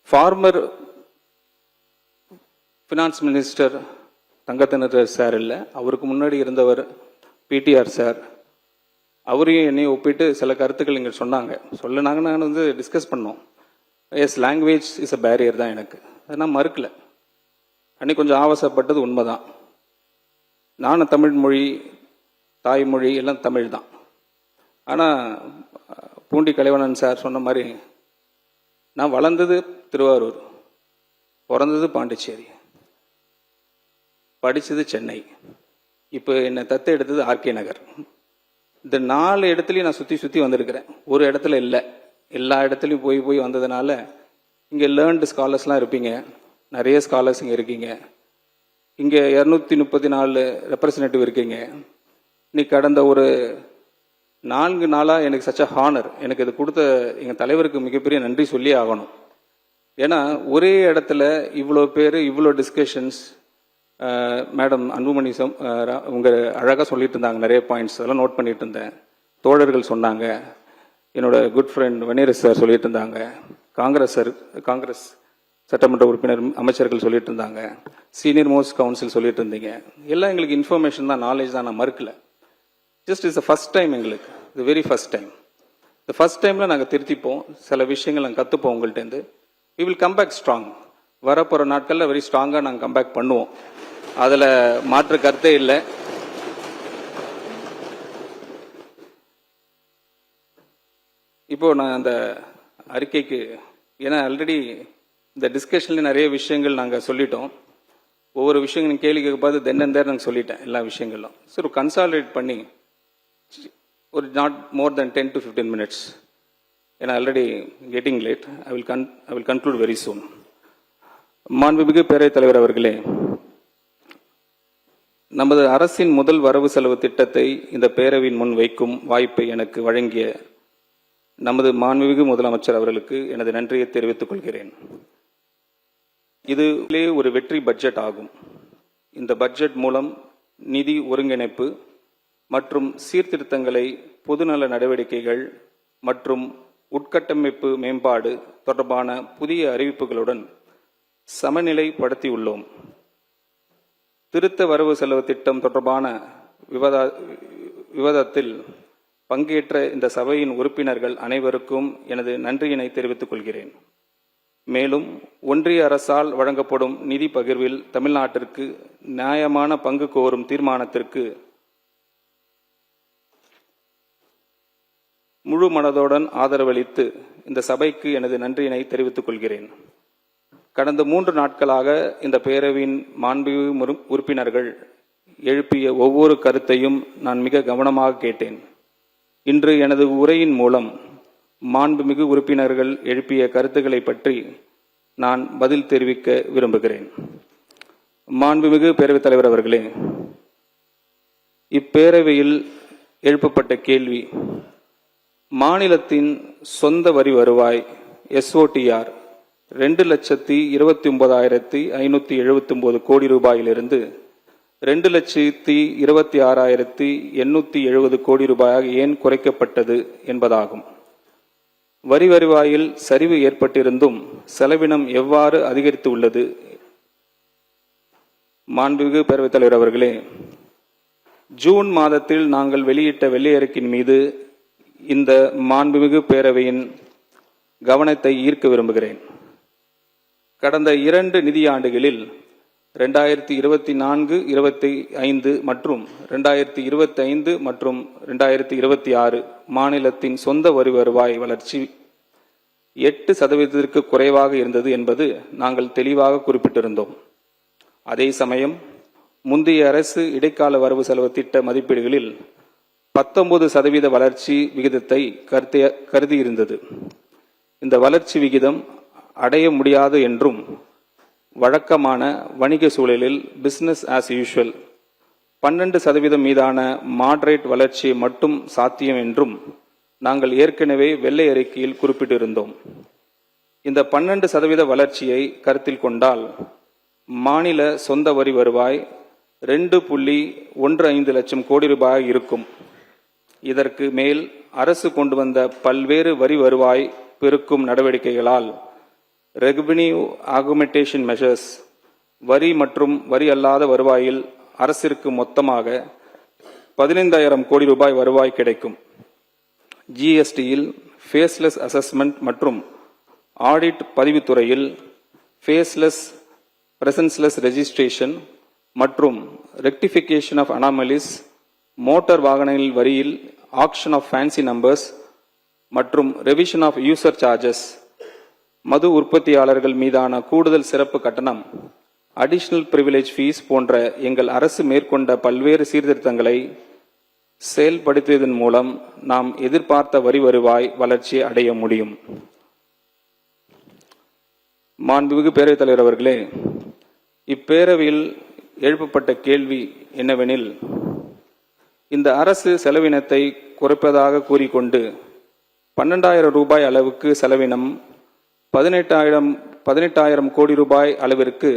Farmer finance minister தங்கத்தினர் sir இல்லை, அவருக்கு முன்னாடி இருந்தவர் பிடிஆர் சார், அவரையும் என்னையும் ஒப்பிட்டு சில கருத்துக்கள் இங்கே சொன்னாங்க. நாங்கள் வந்து டிஸ்கஸ் பண்ணோம். Yes, language is a barrier தான் எனக்கு, அதை நான் மறுக்கலை. அன்னைக்கு கொஞ்சம் ஆவசப்பட்டது உண்மைதான். நானும் தமிழ் மொழி, தாய்மொழி எல்லாம் தமிழ் தான். ஆனால் பூண்டி கலைவணன் சார் சொன்ன மாதிரி நான் வளர்ந்தது திருவாரூர், பிறந்தது பாண்டிச்சேரி, படித்தது சென்னை, இப்போ என்னை தத்து எடுத்தது ஆர்கே நகர். இந்த 4 இடத்துலையும் நான் சுற்றி வந்திருக்கிறேன். ஒரு இடத்துல இல்லை, எல்லா இடத்துலையும் போய் வந்ததுனால இங்கே லேர்ன்டு ஸ்காலர்ஸ்லாம் இருப்பீங்க, நிறைய ஸ்காலர்ஸ் இங்கே இருக்கீங்க. இங்கே 234 ரெப்ரசன்டேட்டிவ் இருக்கீங்க. இன்னைக்கு கடந்த ஒரு 4 நாளாக எனக்கு சச்ச ஹானர். எனக்கு இது கொடுத்த எங்கள் தலைவருக்கு மிகப்பெரிய நன்றி சொல்லி ஆகணும். ஏன்னா ஒரே இடத்துல இவ்வளோ பேர், இவ்வளோ டிஸ்கஷன்ஸ். மேடம் அன்புமணி உங்கள் அழகாக சொல்லிட்டு இருந்தாங்க, நிறைய பாயிண்ட்ஸ் அதெல்லாம் நோட் பண்ணிட்டு இருந்தேன். தோழர்கள் சொன்னாங்க, என்னோட குட் ஃப்ரெண்ட் வன்னியரசு சார் சொல்லிட்டு இருந்தாங்க, காங்கிரஸ் சட்டமன்ற உறுப்பினர் அமைச்சர்கள் சொல்லிட்டு இருந்தாங்க, சீனியர் மோஸ்ட் கவுன்சில் சொல்லிட்டு இருந்தீங்க. எல்லாம் எங்களுக்கு இன்ஃபர்மேஷன் தான், நாலேஜ் தான், நான் மறுக்கல. Just is the first time எங்களுக்கு, இது வெரி ஃபர்ஸ்ட் டைம். இந்த ஃபர்ஸ்ட் டைமில் நாங்கள் திருத்திப்போம், சில விஷயங்கள் நாங்கள் கற்றுப்போம் உங்கள்கிட்டருந்து. We will come back strong. வரப்போகிற நாட்களில் வெரி ஸ்ட்ராங்காக நாங்கள் கம் பேக் பண்ணுவோம், அதில் மாற்று கருத்தே இல்லை. இப்போ நான் அந்த அறிக்கைக்கு, ஏன்னா ஆல்ரெடி இந்த டிஸ்கஷன்ல நிறைய விஷயங்கள் நாங்கள் சொல்லிட்டோம். ஒவ்வொரு விஷயங்களும் கேள்வி கேட்க பார்த்து தென் அண்ட் தேர் நாங்கள் சொல்லிட்டேன் எல்லா விஷயங்களும். சரி, கன்சாலிடேட் பண்ணி ஒரு not more then 10 to 15 minutes, ஏன்னா already getting late. I will conclude very soon. மாண்புமிகு பேரவைத் தலைவர் அவர்களே, நமது அரசின் முதல் வரவு செலவு திட்டத்தை இந்த பேரவையின் முன் வைக்கும் வாய்ப்பை எனக்கு வழங்கிய நமது மாண்புமிகு முதலமைச்சர் அவர்களுக்கு எனது நன்றியை தெரிவித்துக் கொள்கிறேன். இது ஒரு வெற்றி பட்ஜெட் ஆகும். இந்த பட்ஜெட் மூலம் நிதி ஒருங்கிணைப்பு மற்றும் சீர்திருத்தங்களை, பொதுநல நடவடிக்கைகள் மற்றும் உட்கட்டமைப்பு மேம்பாடு தொடர்பான புதிய அறிவிப்புகளுடன் சமநிலைப்படுத்தியுள்ளோம். திருத்த வரவு செலவு திட்டம் தொடர்பான விவாதத்தில் பங்கேற்ற இந்த சபையின் உறுப்பினர்கள் அனைவருக்கும் எனது நன்றியினை தெரிவித்துக் கொள்கிறேன். மேலும் ஒன்றிய அரசால் வழங்கப்படும் நிதி பகிர்வில் தமிழ்நாட்டிற்கு நியாயமான பங்கு கோரும் தீர்மானத்திற்கு முழு மனதுடன் ஆதரவளித்து இந்த சபைக்கு எனது நன்றியினை தெரிவித்துக் கொள்கிறேன். கடந்த 3 நாட்களாக இந்த பேரவையின் மாண்புமிகு உறுப்பினர்கள் எழுப்பிய ஒவ்வொரு கருத்தையும் நான் மிக கவனமாக கேட்டேன். இன்று எனது உரையின் மூலம் மாண்புமிகு உறுப்பினர்கள் எழுப்பிய கருத்துக்களை பற்றி நான் பதில் தெரிவிக்க விரும்புகிறேன். மாண்புமிகு பேரவைத் தலைவர் அவர்களே, இப்பேரவையில் எழுப்பப்பட்ட கேள்வி, மாநிலத்தின் சொந்த வரி வருவாய் SOTR 2,29,579 கோடி ரூபாயிலிருந்து 2,26,870 கோடி ரூபாயாக ஏன் குறைக்கப்பட்டது என்பதாகும். வரி வருவாயில் சரிவு ஏற்பட்டிருந்தும் செலவினம் எவ்வாறு அதிகரித்து உள்ளது? மாண்புமிகு பேரவைத் தலைவர் அவர்களே, ஜூன் மாதத்தில் நாங்கள் வெளியிட்ட வெள்ளை அறிக்கையின் மீது இந்த மாண்புமிகு பேரவையின் கவனத்தை ஈர்க்க விரும்புகிறேன். கடந்த 2 நிதியாண்டுகளில் 2024-25 மற்றும் 2025 மற்றும் 2026 மாநிலத்தின் சொந்த வரி வருவாய் வளர்ச்சி 8% குறைவாக இருந்தது என்பது நாங்கள் தெளிவாக குறிப்பிட்டிருந்தோம். அதே சமயம் முந்தைய அரசு இடைக்கால வரவு செலவு திட்ட மதிப்பீடுகளில் 19% வளர்ச்சி விகிதத்தை கருதியிருந்தது. இந்த வளர்ச்சி விகிதம் அடைய முடியாது என்றும், வழக்கமான வணிக சூழலில் பிசினஸ் ஆஸ் யூஷுவல் 12% மீதான மாடரேட் வளர்ச்சி மட்டும் சாத்தியம் என்றும் நாங்கள் ஏற்கனவே வெள்ளை அறிக்கையில் குறிப்பிட்டிருந்தோம். இந்த 12% வளர்ச்சியை கருத்தில் கொண்டால் மாநில சொந்த வரி வருவாய் 2.15 லட்சம் கோடி ரூபாய் இருக்கும். இதற்கு மேல் அரசு கொண்டு வந்த பல்வேறு வரி வருவாய் பெருக்கும் நடவடிக்கைகளால் ரெவென்யூ ஆகுமெண்டேஷன் மெஷர்ஸ், வரி மற்றும் வரி அல்லாத வருவாயில் அரசிற்கு மொத்தமாக 15,000 கோடி ரூபாய் வருவாய் கிடைக்கும். ஜிஎஸ்டியில் ஃபேஸ்லெஸ் அசஸ்மெண்ட் மற்றும் ஆடிட் பதிவுத்துறையில் ஃபேஸ்லெஸ் பிரசன்ஸ்லெஸ் ரெஜிஸ்ட்ரேஷன் மற்றும் ரெக்டிஃபிகேஷன் ஆஃப் அனாமலிஸ், மோட்டார் வாகனங்கள் வரியில் ஆக்ஷன் ஆஃப் ஃபேன்சி நம்பர்ஸ் மற்றும் ரெவிஷன் ஆஃப் யூசர் சார்ஜஸ், மது உற்பத்தியாளர்கள் மீதான கூடுதல் சிறப்பு கட்டணம், அடிஷனல் பிரிவிலேஜ் ஃபீஸ் போன்ற எங்கள் அரசு மேற்கொண்ட பல்வேறு சீர்திருத்தங்களை செயல்படுத்தியதன் மூலம் நாம் எதிர்பார்த்த வரி வருவாய் வளர்ச்சியை அடைய முடியும். மாண்புமிகு பேரவைத் தலைவர் அவர்களே, இப்பேரவையில் எழுப்பப்பட்ட கேள்வி என்னவெனில், இந்த அரசு செலவினத்தை குறைப்பதாக கூறிக்கொண்டு 12,000 ரூபாய் அளவுக்கு செலவினம், 18,000 கோடி ரூபாய் அளவிற்கு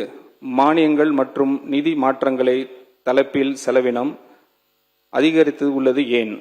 மானியங்கள் மற்றும் நிதி மாற்றங்களை தலைப்பில் செலவினம் அதிகரித்து உள்ளது ஏன்?